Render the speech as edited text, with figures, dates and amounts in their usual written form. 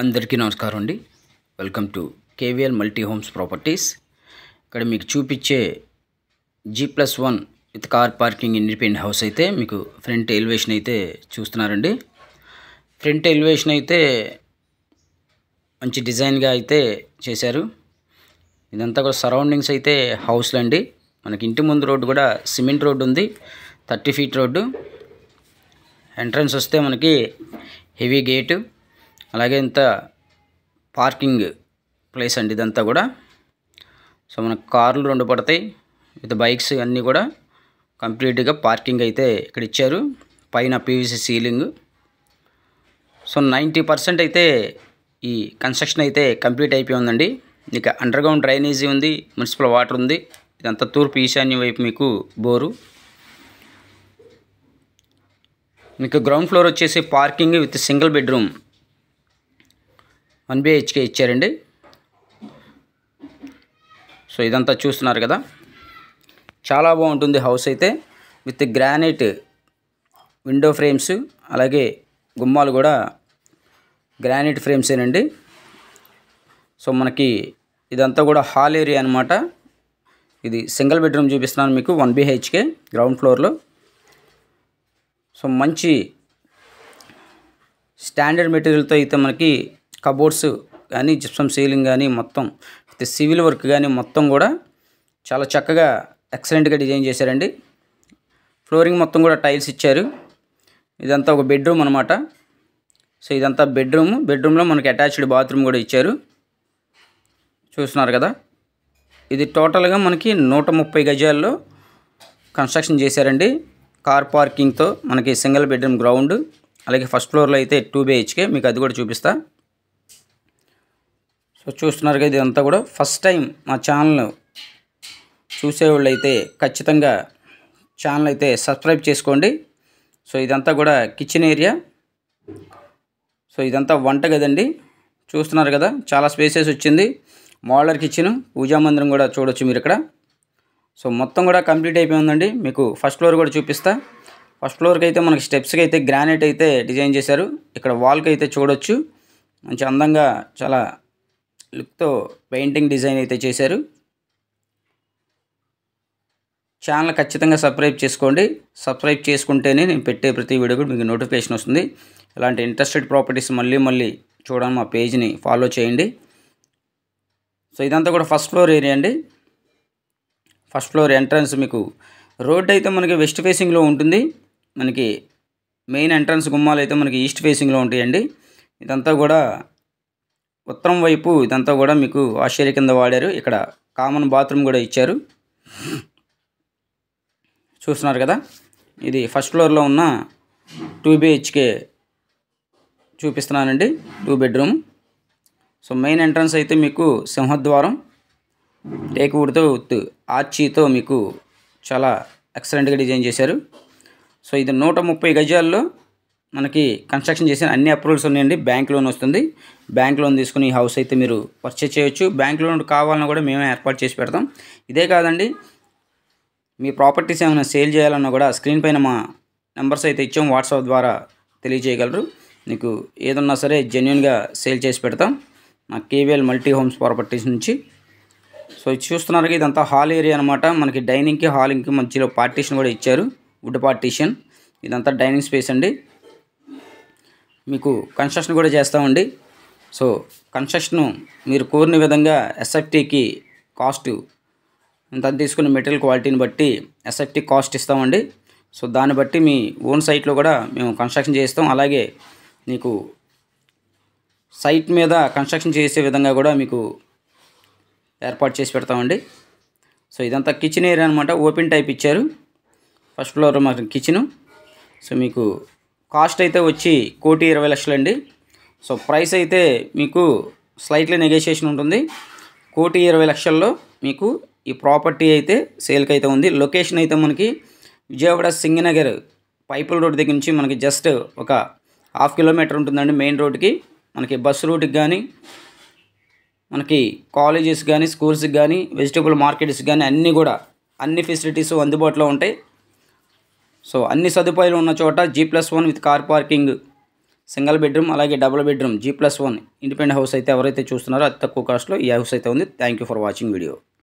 అందరికీ నమస్కారం అండి. Welcome to KVL multi homes properties. ఇక్కడ మీకు చూపించే G+1 with car parking independent house అయితే మీకు ఫ్రంట్ ఎలివేషన్ అయితే చూస్తున్నారండి. ఫ్రంట్ ఎలివేషన్ అయితే మంచి డిజైన్గా అయితే చేశారు. ఇదంతా కూడా సరౌండింగ్స్ అయితే హౌస్లు అండి. మనకి ఇంటి ముందు రోడ్డు కూడా సిమెంట్ రోడ్డు ఉంది, 30 ఫీట్ రోడ్డు. ఎంట్రన్స్ వస్తే మనకి హెవీ గేటు, అలాగే ఇంత పార్కింగ్ ప్లేస్ అండి ఇదంతా కూడా. సో మనకు కార్లు 2 పడతాయి విత్ బైక్స్ అన్నీ కూడా కంప్లీట్గా పార్కింగ్ అయితే ఇక్కడ ఇచ్చారు. పైన పీవీసీ సీలింగ్. సో 90% అయితే ఈ కన్స్ట్రక్షన్ అయితే కంప్లీట్ అయిపోయి ఉందండి. ఇక అండర్గ్రౌండ్ డ్రైనేజీ ఉంది, మున్సిపల్ వాటర్ ఉంది. ఇదంతా తూర్పు ఈశాన్యం వైపు మీకు బోరు. మీకు గ్రౌండ్ ఫ్లోర్ వచ్చేసి parking with single bedroom 1 BHK ఇచ్చారండి. సో ఇదంతా చూస్తున్నారు కదా, చాలా బాగుంటుంది హౌస్ అయితే. విత్ గ్రానైట్ విండో ఫ్రేమ్స్, అలాగే గుమ్మాలు కూడా గ్రానైట్ ఫ్రేమ్సేనండి. సో మనకి ఇదంతా కూడా హాల్ ఏరియా అనమాట. ఇది సింగిల్ బెడ్రూమ్ చూపిస్తున్నాను మీకు, 1 BHK గ్రౌండ్ ఫ్లోర్లో. సో మంచి స్టాండర్డ్ మెటీరియల్తో అయితే మనకి కబోర్డ్స్ కానీ, జిప్సమ్ సీలింగ్ కానీ, మొత్తం సివిల్ వర్క్ కానీ మొత్తం కూడా చాలా చక్కగా ఎక్సలెంట్గా డిజైన్ చేశారండి. ఫ్లోరింగ్ మొత్తం కూడా టైల్స్ ఇచ్చారు. ఇదంతా ఒక బెడ్రూమ్ అనమాట. సో ఇదంతా బెడ్రూమ్లో మనకి అటాచ్డ్ బాత్రూమ్ కూడా ఇచ్చారు. చూస్తున్నారు కదా, ఇది టోటల్గా మనకి 130 గజాల్లో కన్స్ట్రక్షన్ చేశారండి. కార్ పార్కింగ్తో మనకి సింగిల్ బెడ్రూమ్ గ్రౌండ్, అలాగే ఫస్ట్ ఫ్లోర్లో అయితే 2 BHK. మీకు అది కూడా చూపిస్తా. సో చూస్తున్నారు కదా, ఇదంతా కూడా ఫస్ట్ టైం మా ఛానల్ చూసేవాళ్ళు అయితే ఖచ్చితంగా ఛానల్ అయితే సబ్స్క్రైబ్ చేసుకోండి. సో ఇదంతా కూడా కిచెన్ ఏరియా. సో ఇదంతా వంట గదండి. చూస్తున్నారు కదా, చాలా స్పేసెస్ వచ్చింది. మోడలర్ కిచెన్, పూజా మందిరం కూడా చూడొచ్చు మీరు ఇక్కడ. సో మొత్తం కూడా కంప్లీట్ అయిపోయి ఉందండి. మీకు ఫస్ట్ ఫ్లోర్ కూడా చూపిస్తా. ఫస్ట్ ఫ్లోర్కి అయితే మనకి స్టెప్స్కి అయితే గ్రానైట్ అయితే డిజైన్ చేశారు. ఇక్కడ వాల్కి అయితే చూడొచ్చు, మంచి అందంగా చాలా లుక్తో పెయింటింగ్ డిజైన్ అయితే చేశారు. ఛానల్ ఖచ్చితంగా సబ్స్క్రైబ్ చేసుకోండి. సబ్స్క్రైబ్ చేసుకుంటేనే నేను పెట్టే ప్రతి వీడియో కూడా మీకు నోటిఫికేషన్ వస్తుంది. ఇలాంటి ఇంట్రెస్టెడ్ ప్రాపర్టీస్ మళ్ళీ చూడండి, మా పేజ్ని ఫాలో చేయండి. సో ఇదంతా కూడా ఫస్ట్ ఫ్లోర్ ఏరియా అండి. ఫస్ట్ ఫ్లోర్ ఎంట్రన్స్ మీకు రోడ్ అయితే మనకి వెస్ట్ ఫేసింగ్లో ఉంటుంది. మనకి మెయిన్ ఎంట్రన్స్ గుమ్మాలు అయితే మనకి ఈస్ట్ ఫేసింగ్లో ఉంటాయండి. ఇదంతా కూడా ఉత్తరం వైపు, ఇదంతా కూడా మీకు ఆశ్చర్య కింద వాడారు. ఇక్కడ కామన్ బాత్రూమ్ కూడా ఇచ్చారు. చూస్తున్నారు కదా, ఇది ఫస్ట్ ఫ్లోర్లో ఉన్న 2 BHK చూపిస్తున్నానండి, 2 బెడ్రూమ్. సో మెయిన్ ఎంట్రన్స్ అయితే మీకు సింహద్వారం టేక్ వుడ్తో విత్ ఆర్చీతో మీకు చాలా ఎక్సలెంట్గా డిజైన్ చేశారు. సో ఇది 130 గజాల్లో మనకి కన్స్ట్రక్షన్ చేసిన అన్ని అప్రూవల్స్ ఉన్నాయండి. బ్యాంక్ లోన్ వస్తుంది. బ్యాంక్ లోన్ తీసుకుని ఈ హౌస్ అయితే మీరు పర్చేజ్ చేయొచ్చు. బ్యాంక్ లోన్ కావాలన్నా కూడా మేమే ఏర్పాటు చేసి పెడతాం. ఇదే కాదండి, మీ ప్రాపర్టీస్ ఏమైనా సేల్ చేయాలన్నా కూడా స్క్రీన్ పైన మా నెంబర్స్ అయితే ఇచ్చాం, వాట్సాప్ ద్వారా తెలియజేయగలరు. మీకు ఏదన్నా సరే జెన్యున్గా సేల్ చేసి పెడతాం మా కేవీఎల్ మల్టీ హోమ్స్ ప్రాపర్టీస్ నుంచి. సో ఇది చూస్తున్నారు, ఇదంతా హాల్ ఏరియా అనమాట. మనకి డైనింగ్కి హాలింగ్కి మధ్యలో పార్టీషన్ కూడా ఇచ్చారు, వుడ్ పార్టీషన్. ఇదంతా డైనింగ్ స్పేస్ అండి. మీకు కన్స్ట్రక్షన్ కూడా చేస్తామండి. సో కన్స్ట్రక్షన్ మీరు కోరిన విధంగా ఎస్ఎఫ్టీకి కాస్ట్ ఇంత తీసుకుని మెటీరియల్ క్వాలిటీని బట్టి ఎస్ఎఫ్టీ కాస్ట్ ఇస్తామండి. సో దాన్ని బట్టి మీ ఓన్ సైట్లో కూడా మేము కన్స్ట్రక్షన్ చేస్తాం. అలాగే మీకు సైట్ మీద కన్స్ట్రక్షన్ చేసే విధంగా కూడా మీకు ఏర్పాటు చేసి పెడతామండి. సో ఇదంతా కిచెన్ ఏరియా అనమాట. ఓపెన్ టైప్ ఇచ్చారు. ఫస్ట్ ఫ్లోర్ మాకు కిచెను. సో మీకు కాస్ట్ అయితే వచ్చి 1,20,00,000 అండి. సో ప్రైస్ అయితే మీకు స్లైట్లీ నెగోషియేషన్ ఉంటుంది. 1,20,00,000లో మీకు ఈ ప్రాపర్టీ అయితే సేల్కి అయితే ఉంది. లొకేషన్ అయితే మనకి విజయవాడ సింగనగర్ పైపుల్ రోడ్ దగ్గర నుంచి మనకి జస్ట్ ఒక 1/2 కిలోమీటర్ ఉంటుందండి మెయిన్ రోడ్కి. మనకి బస్సు రూట్కి కానీ, మనకి కాలేజెస్ కానీ, స్కూల్స్కి కానీ, వెజిటబుల్ మార్కెట్స్ కానీ అన్ని ఫెసిలిటీస్ అందుబాటులో ఉంటాయి. సో అన్ని సదుపాయాలు ఉన్న చోట G+1 with car parking single bedroom అలాగే double bedroom G+1 independent house అయితే ఎవరైతే చూస్తున్నారో అతి తక్కువ కాస్ట్లో ఈ హౌస్ అయితే ఉంది. Thank you for watching video.